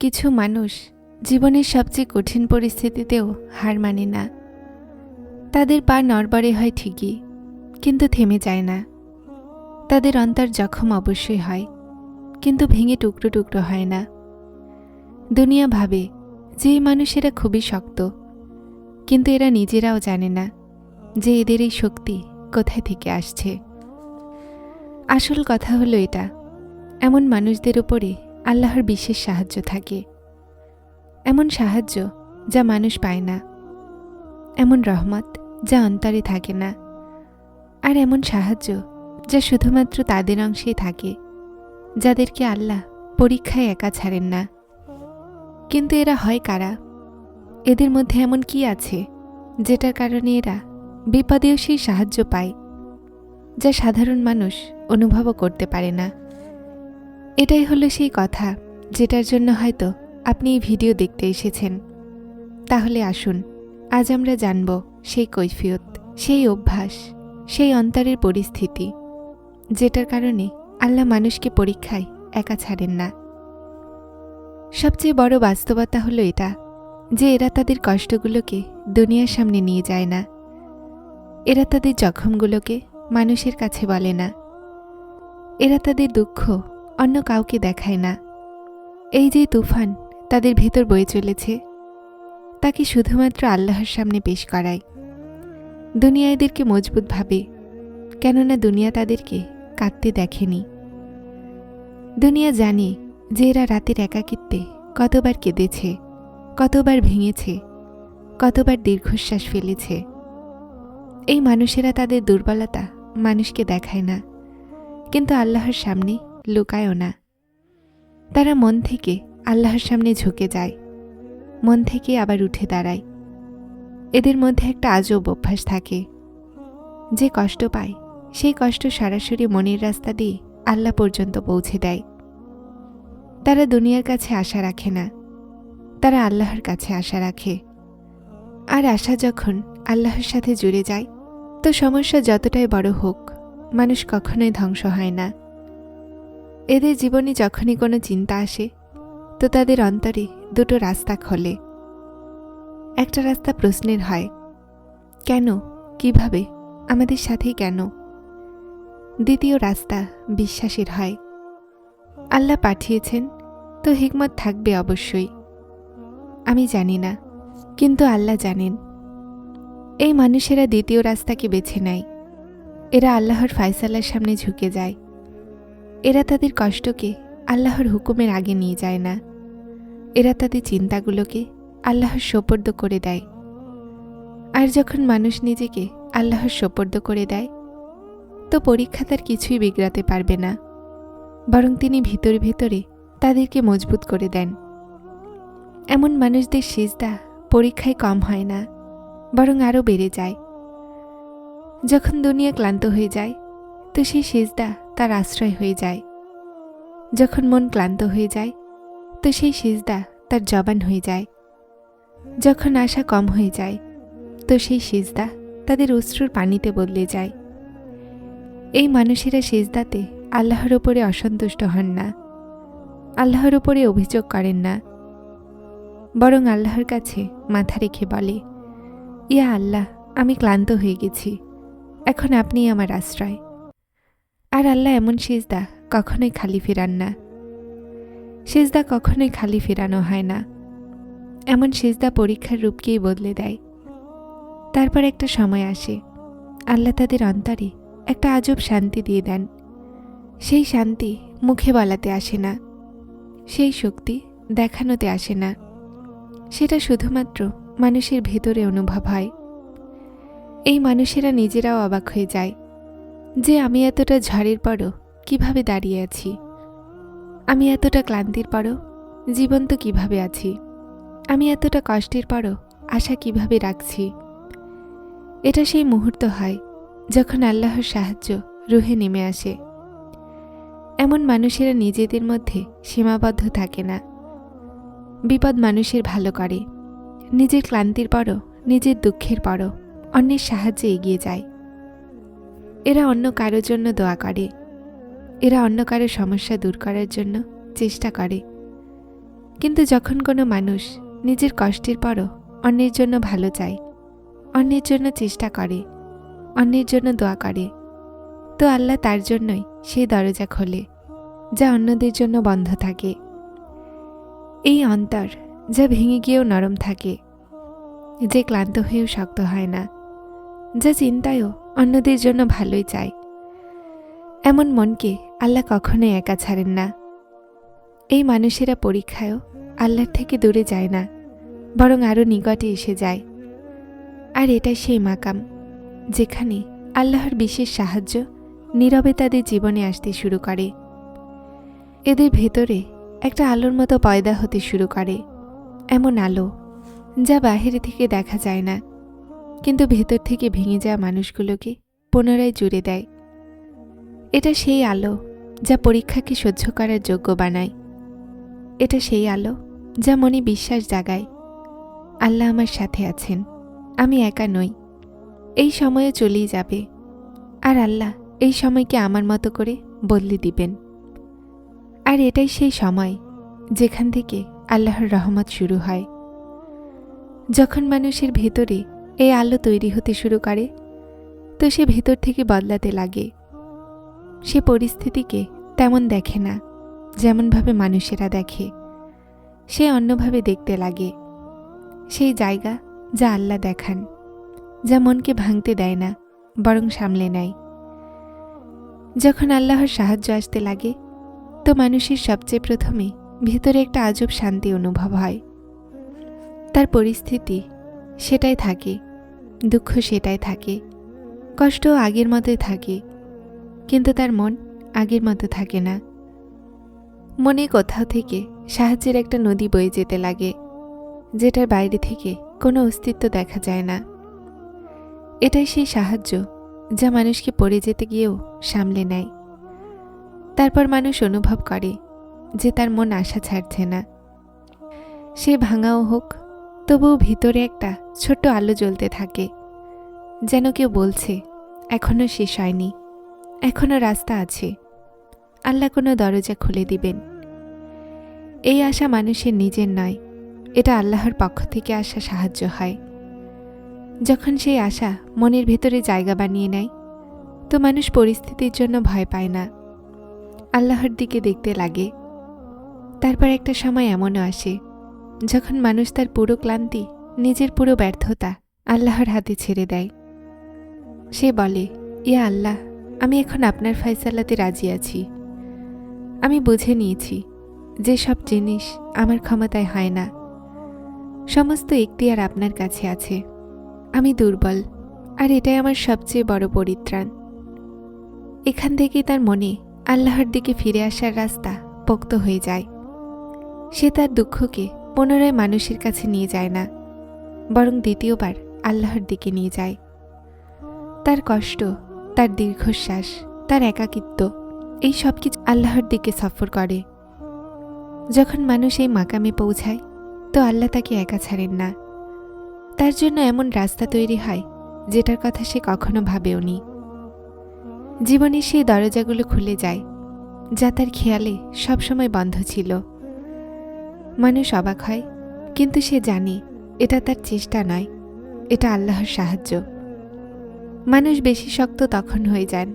কিছু মানুষ জীবনের সবচেয়ে কঠিন পরিস্থিতিতেও হার মানে না। তাদের পা নড়বড়ে হয় ঠিকই, কিন্তু থেমে যায় না। তাদের অন্তর জখম অবশ্যই হয়, কিন্তু ভেঙে টুকরো টুকরো হয় না। দুনিয়া ভাবে যে এই মানুষেরা খুবই শক্ত, কিন্তু এরা নিজেরাও জানে না যে এদের এই শক্তি কোথায় থেকে আসছে। আসল কথা হলো এটা, এমন মানুষদের উপরে আল্লাহর বিশেষ সাহায্য থাকে। এমন সাহায্য যা মানুষ পায় না, এমন রহমত যা অন্তরে থাকে না, আর এমন সাহায্য যা শুধুমাত্র তাদের অংশেই থাকে যাদেরকে আল্লাহ পরীক্ষায় একা ছাড়েন না। কিন্তু এরা হয় কারা? এদের মধ্যে এমন কি আছে যেটার কারণে এরা বিপদেও সেই সাহায্য পায়, যা সাধারণ মানুষ অনুভবও করতে পারে না? এটাই হলো সেই কথা যেটার জন্য হয়তো আপনি এই ভিডিও দেখতে এসেছেন। তাহলে আসুন, আজ আমরা জানব সেই কৈফিয়ত, সেই অভ্যাস, সেই অন্তরের পরিস্থিতি যেটার কারণে আল্লাহ মানুষকে পরীক্ষায় একা ছাড়েন না। সবচেয়ে বড় বাস্তবতা হলো এটা যে এরা তাদের কষ্টগুলোকে দুনিয়ার সামনে নিয়ে যায় না। এরা তাদের জখমগুলোকে মানুষের কাছে বলে না। এরা তাদের দুঃখ অন্য কাউকে দেখায় না। এই যে তুফান তাদের ভেতর বয়ে চলেছে, তাকে শুধুমাত্র আল্লাহর সামনে পেশ করায়। দুনিয়া এদেরকে মজবুত ভাবে, কেননা দুনিয়া তাদেরকে কাঁদতে দেখেনি। দুনিয়া জানে যে এরা রাতের একাকিত্বে কতবার কেঁদেছে, কতবার ভেঙেছে, কতবার দীর্ঘশ্বাস ফেলেছে। এই মানুষেরা তাদের দুর্বলতা মানুষকে দেখায় না, কিন্তু আল্লাহর সামনে লুকায়ও না। তারা মন থেকে আল্লাহর সামনে ঝুঁকে যায়, মন থেকে আবার উঠে দাঁড়ায়। এদের মধ্যে একটা আজব অভ্যাস থাকে, যে কষ্ট পায় সেই কষ্ট সরাসরি মনের রাস্তা দিয়ে আল্লাহ পর্যন্ত পৌঁছে দেয়। তারা দুনিয়ার কাছে আশা রাখে না, তারা আল্লাহর কাছে আশা রাখে। আর আশা যখন আল্লাহর সাথে জুড়ে যায়, তো সমস্যা যতটাই বড় হোক, মানুষ কখনোই ধ্বংস হয় না। এদের জীবনে যখনই কোনো চিন্তা আসে, তো তাদের অন্তরে দুটো রাস্তা খোলে। একটা রাস্তা প্রশ্নের হয়, কেন, কিভাবে, আমাদের সাথেই কেন? দ্বিতীয় রাস্তা বিশ্বাসের হয়, আল্লাহ পাঠিয়েছেন তো হিকমত থাকবে অবশ্যই। আমি জানি না, কিন্তু আল্লাহ জানেন। এই মানুষেরা দ্বিতীয় রাস্তাকে বেছে নেয়। এরা আল্লাহর ফায়সালার সামনে ঝুঁকে যায়। এরা তাদের কষ্টকে আল্লাহর হুকুমের আগে নিয়ে যায় না। এরা তাদের চিন্তাগুলোকে আল্লাহর সোপর্দ করে দেয়। আর যখন মানুষ নিজেকে আল্লাহর সোপর্দ করে দেয়, তো পরীক্ষা তার কিছুই বিগড়াতে পারবে না, বরং তিনি ভিতরে ভিতরে তাদেরকে মজবুত করে দেন। এমন মানুষদের সিজদা পরীক্ষায় কম হয় না, বরং আরও বেড়ে যায়। যখন দুনিয়া ক্লান্ত হয়ে যায়, তো সেই সিজদা তার আশ্রয় হয়ে যায়। যখন মন ক্লান্ত হয়ে যায়, তো সেই সিজদা তার জবান হয়ে যায়। যখন আশা কম হয়ে যায়, তো সেই সিজদা তাদের অশ্রুর পানিতে বদলে যায়। এই মানুষেরা সিজদাতে আল্লাহর উপরে অসন্তুষ্ট হন না, আল্লাহর উপরে অভিযোগ করেন না, বরং আল্লাহর কাছে মাথা রেখে বলে, ইয়া আল্লাহ, আমি ক্লান্ত হয়ে গেছি, এখন আপনিই আমার আশ্রয়। আর আল্লাহ এমন সিজদা কখনোই খালি ফেরান না। সিজদা কখনোই খালি ফেরানো হয় না। এমন সিজদা পরীক্ষার রূপকেই বদলে দেয়। তারপর একটা সময় আসে, আল্লাহ তাদের অন্তরে একটা আজব শান্তি দিয়ে দেন। সেই শান্তি মুখে বলাতে আসে না, সেই শক্তি দেখানোতে আসে না, সেটা শুধুমাত্র মানুষের ভেতরে অনুভব হয়। এই মানুষেরা নিজেরাও অবাক হয়ে যায় যে আমি এতটা ঝড়ের পরও কিভাবে দাঁড়িয়ে আছি, আমি এতটা ক্লান্তির পরও জীবন্ত কিভাবে আছি, আমি এতটা কষ্টের পরও আশা কিভাবে রাখছি। এটা সেই মুহূর্ত হয় যখন আল্লাহর সাহায্য রুহে নেমে আসে। এমন মানুষেরা নিজেদের মধ্যে সীমাবদ্ধ থাকে না। বিপদ মানুষের ভালো করে, নিজের ক্লান্তির পরও, নিজের দুঃখের পরও অন্যের সাহায্যে এগিয়ে যায়। এরা অন্য কারোর জন্য দোয়া করে, এরা অন্য কারো সমস্যা দূর করার জন্য চেষ্টা করে। কিন্তু যখন কোনো মানুষ নিজের কষ্টের পরও অন্যের জন্য ভালো চায়, অন্যের জন্য চেষ্টা করে, অন্যের জন্য দোয়া করে, তো আল্লাহ তার জন্যই সেই দরজা খোলে যা অন্যদের জন্য বন্ধ থাকে। এই অন্তর যা ভেঙে গিয়েও নরম থাকে, যে ক্লান্ত হয়েও শক্ত হয় না, যা চিন্তায়ও অন্যদের জন্য ভালোই চায়, এমন মনকে আল্লাহ কখনোই একা ছাড়েন না। এই মানুষেরা পরীক্ষায়ও আল্লাহর থেকে দূরে যায় না, বরং আরও নিকটে এসে যায়। আর এটাই সেই মাকাম যেখানে আল্লাহর বিশেষ সাহায্য নীরবে তাদের জীবনে আসতে শুরু করে। এদের ভেতরে একটা আলোর মতো পয়দা হতে শুরু করে, এমন আলো যা বাহিরে থেকে দেখা যায় না, কিন্তু ভেতর থেকে ভেঙে যাওয়া মানুষগুলোকে পুনরায় জুড়ে দেয়। এটা সেই আলো যা পরীক্ষাকে সহ্য করার যোগ্য বানায়। এটা সেই আলো যা মনে বিশ্বাস জাগায়, আল্লাহ আমার সাথে আছেন, আমি একা নই, এই সময়ে চলেই যাবে, আর আল্লাহ এই সময়কে আমার মতো করে বদলে দিবেন। আর এটাই সেই সময় যেখান থেকে আল্লাহর রহমত শুরু হয়। যখন মানুষের ভেতরে এই আলো তৈরি হতে শুরু করে, তো সে ভেতর থেকে বদলাতে লাগে। সে পরিস্থিতিকে তেমন দেখে না যেমনভাবে মানুষেরা দেখে, সে অন্যভাবে দেখতে লাগে। সেই জায়গা যা আল্লাহ দেখান, যা মনকে ভাঙতে দেয় না, বরং সামলে নেয়। যখন আল্লাহর সাহায্য আসতে লাগে, তো মানুষের সবচেয়ে প্রথমে ভিতরে একটা আজব শান্তি অনুভব হয়। তার পরিস্থিতি সেটাই থাকে, দুঃখ সেটাই থাকে, কষ্টও আগের মতোই থাকে, কিন্তু তার মন আগের মতো থাকে না। মনে কোথাও থেকে সাহায্যের একটা নদী বয়ে যেতে লাগে, যেটার বাইরে থেকে কোনো অস্তিত্ব দেখা যায় না। এটাই সেই সাহায্য যা মানুষকে পড়ে যেতে গিয়েও সামলে নেয়। তারপর মানুষ অনুভব করে যে তার মন আশা ছাড়ছে না। সে ভাঙাও হোক, তবুও ভিতরে একটা ছোট্ট আলো জ্বলতে থাকে, যেন কেউ বলছে এখনও শেষ হয়নি, এখনও রাস্তা আছে, আল্লাহ কোনো দরজা খুলে দিবেন। এই আশা মানুষের নিজের নয়, এটা আল্লাহর পক্ষ থেকে আসা সাহায্য হয়। যখন সেই আশা মনের ভেতরে জায়গা বানিয়ে নেয়, তো মানুষ পরিস্থিতির জন্য ভয় পায় না, আল্লাহর দিকে দেখতে লাগে। তারপর একটা সময় এমনও আসে যখন মানুষ তার পুরো ক্লান্তি, নিজের পুরো ব্যর্থতা আল্লাহর হাতে ছেড়ে দেয়। সে বলে, ইয়া আল্লাহ, আমি এখন আপনার ফয়সালাতে রাজি আছি। আমি বুঝে নিয়েছি যে সব জিনিস আমার ক্ষমতায় হয় না, সমস্ত এখতিয়ার আপনার কাছে আছে। আমি দুর্বল, আর এটাই আমার সবচেয়ে বড় পরিত্রাণ। এখান থেকেই তার মনে আল্লাহর দিকে ফিরে আসার রাস্তা পোক্ত হয়ে যায়। সে তার দুঃখকে পুনরায় মানুষের কাছে নিয়ে যায় না, বরং দ্বিতীয়বার আল্লাহর দিকে নিয়ে যায়। তার কষ্ট, তার দীর্ঘশ্বাস, তার একাকিত্ব, এই সব কিছু আল্লাহর দিকে সফর করে। যখন মানুষ এই মাকামে পৌঁছায়, তো আল্লাহ তাকে একা ছাড়েন না। তার জন্য এমন রাস্তা তৈরি হয় যেটার কথা সে কখনো ভাবেওনি। জীবনের সেই দরজাগুলো খুলে যায় যা তার খেয়ালে সবসময় বন্ধ ছিল। মানুষ অবাক হয়, কিন্তু সে জানে এটা তার চেষ্টা নয়, এটা আল্লাহর সাহায্য। মানুষ বেশি শক্ত তখন হয়ে যান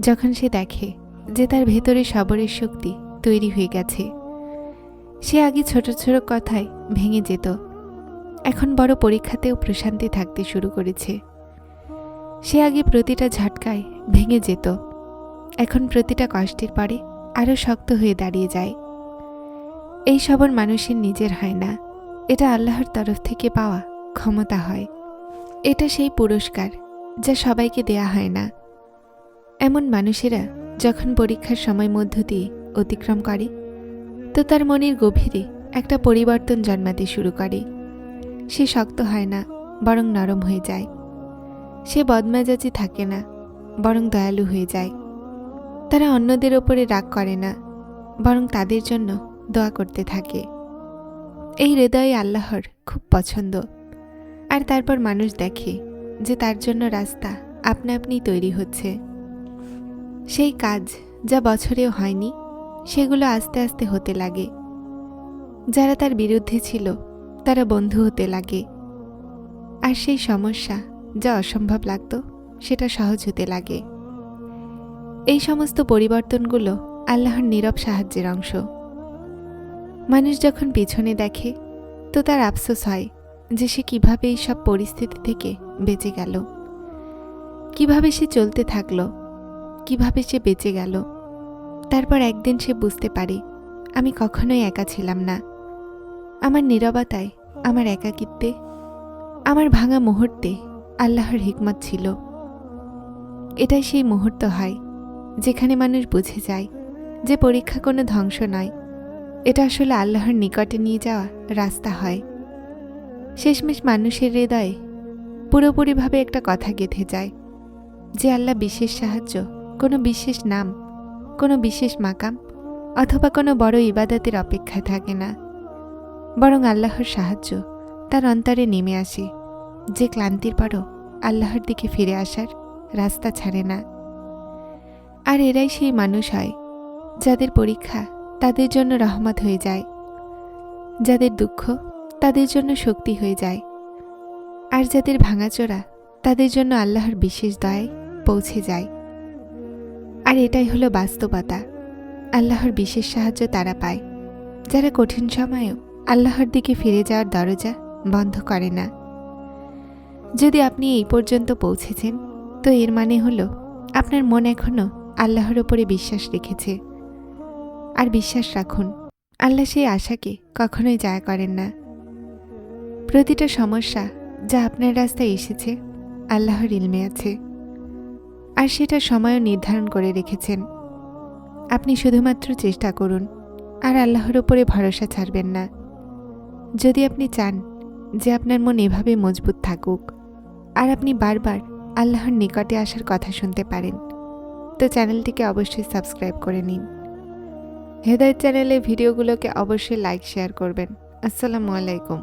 যখন সে দেখে যে তার ভেতরে সবরের শক্তি তৈরি হয়ে গেছে। সে আগে ছোট ছোট কথায় ভেঙে যেত, এখন বড় পরীক্ষাতেও প্রশান্তি থাকতে শুরু করেছে। সে আগে প্রতিটা ঝটকায় ভেঙে যেত, এখন প্রতিটা কষ্টের পরে আরও শক্ত হয়ে দাঁড়িয়ে যায়। এই সবর মানুষের নিজের হয় না, এটা আল্লাহর তরফ থেকে পাওয়া ক্ষমতা হয়। এটা সেই পুরস্কার যা সবাইকে দেয়া হয় না। এমন মানুষেরা যখন পরীক্ষার সময় মধ্য দিয়ে অতিক্রম করে, তো তার মনের গভীরে একটা পরিবর্তন জন্মাতে শুরু করে। সে শক্ত হয় না, বরং নরম হয়ে যায়। সে বদমেজাজি থাকে না, বরং দয়ালু হয়ে যায়। তারা অন্যদের ওপরে রাগ করে না, বরং তাদের জন্য দোয়া করতে থাকে। এই হৃদয়ে আল্লাহর খুব পছন্দ। আর তারপর মানুষ দেখে যে তার জন্য রাস্তা আপনা আপনিই তৈরি হচ্ছে। সেই কাজ যা বছরেও হয়নি, সেগুলো আস্তে আস্তে হতে লাগে। যারা তার বিরুদ্ধে ছিল তারা বন্ধু হতে লাগে, আর সেই সমস্যা যা অসম্ভব লাগত সেটা সহজ হতে লাগে। এই সমস্ত পরিবর্তনগুলো আল্লাহর নীরব সাহায্যের অংশ। মানুষ যখন পিছনে দেখে তো তার আফসোস হয় যে সে কিভাবে এই সব পরিস্থিতি থেকে বেঁচে গেল, কিভাবে সে চলতে থাকলো, কিভাবে সে বেঁচে গেল। তারপর একদিন সে বুঝতে পারে আমি কখনোই একা ছিলাম না। আমার নীরবতায়, আমার একাকিত্বে, আমার ভাঙা মুহূর্তে আল্লাহর হিকমত ছিল। এটাই সেই মুহূর্ত হয় যেখানে মানুষ বুঝে যায় যে পরীক্ষা কোনো ধ্বংস নয়, এটা আসলে আল্লাহর নিকটে নিয়ে যাওয়া রাস্তা হয়। শেষমেশ মানুষের হৃদয়ে পুরোপুরিভাবে একটা কথা গেঁথে যায় যে আল্লাহ বিশেষ সাহায্য কোনো বিশেষ নাম, কোনো বিশেষ মাকাম অথবা কোনো বড় ইবাদতের অপেক্ষায় থাকে না, বরং আল্লাহর সাহায্য তার অন্তরে নেমে আসে, যে ক্লান্তির পরও আল্লাহর দিকে ফিরে আসার রাস্তা ছাড়ে না। আর এরাই সেই মানুষ হয় যাদের পরীক্ষা তাদের জন্য রহমত হয়ে যায়, যাদের দুঃখ তাদের জন্য শক্তি হয়ে যায়, আর যাদের ভাঙাচোরা তাদের জন্য আল্লাহর বিশেষ দয়ায় পৌঁছে যায়। আর এটাই হলো বাস্তবতা। আল্লাহর বিশেষ সাহায্য তারা পায় যারা কঠিন সময়েও আল্লাহর দিকে ফিরে যাওয়ার দরজা বন্ধ করে না। যদি আপনি এই পর্যন্ত পৌঁছেছেন তো এর মানে হলো আপনার মন এখনও আল্লাহর উপরে বিশ্বাস রেখেছে। আর বিশ্বাস রাখুন, আল্লাহ সেই আশাকে কখনোই জায়া করেন না। প্রতিটা সমস্যা যা আপনার রাস্তায় এসেছে আল্লাহর ইলমে আছে, আর সেটা সময়ও নির্ধারণ করে রেখেছেন। আপনি শুধুমাত্র চেষ্টা করুন আর আল্লাহর উপরে ভরসা ছাড়বেন না। যদি আপনি চান যে আপনার মন এভাবে মজবুত থাকুক আর আপনি বারবার আল্লাহর নিকটে আসার কথা শুনতে পারেন, তো চ্যানেলটিকে অবশ্যই সাবস্ক্রাইব করে নিন। হেদায়েত চ্যানেলের ভিডিওগুলোকে অবশ্যই লাইক শেয়ার করবেন। আসসালামু আলাইকুম।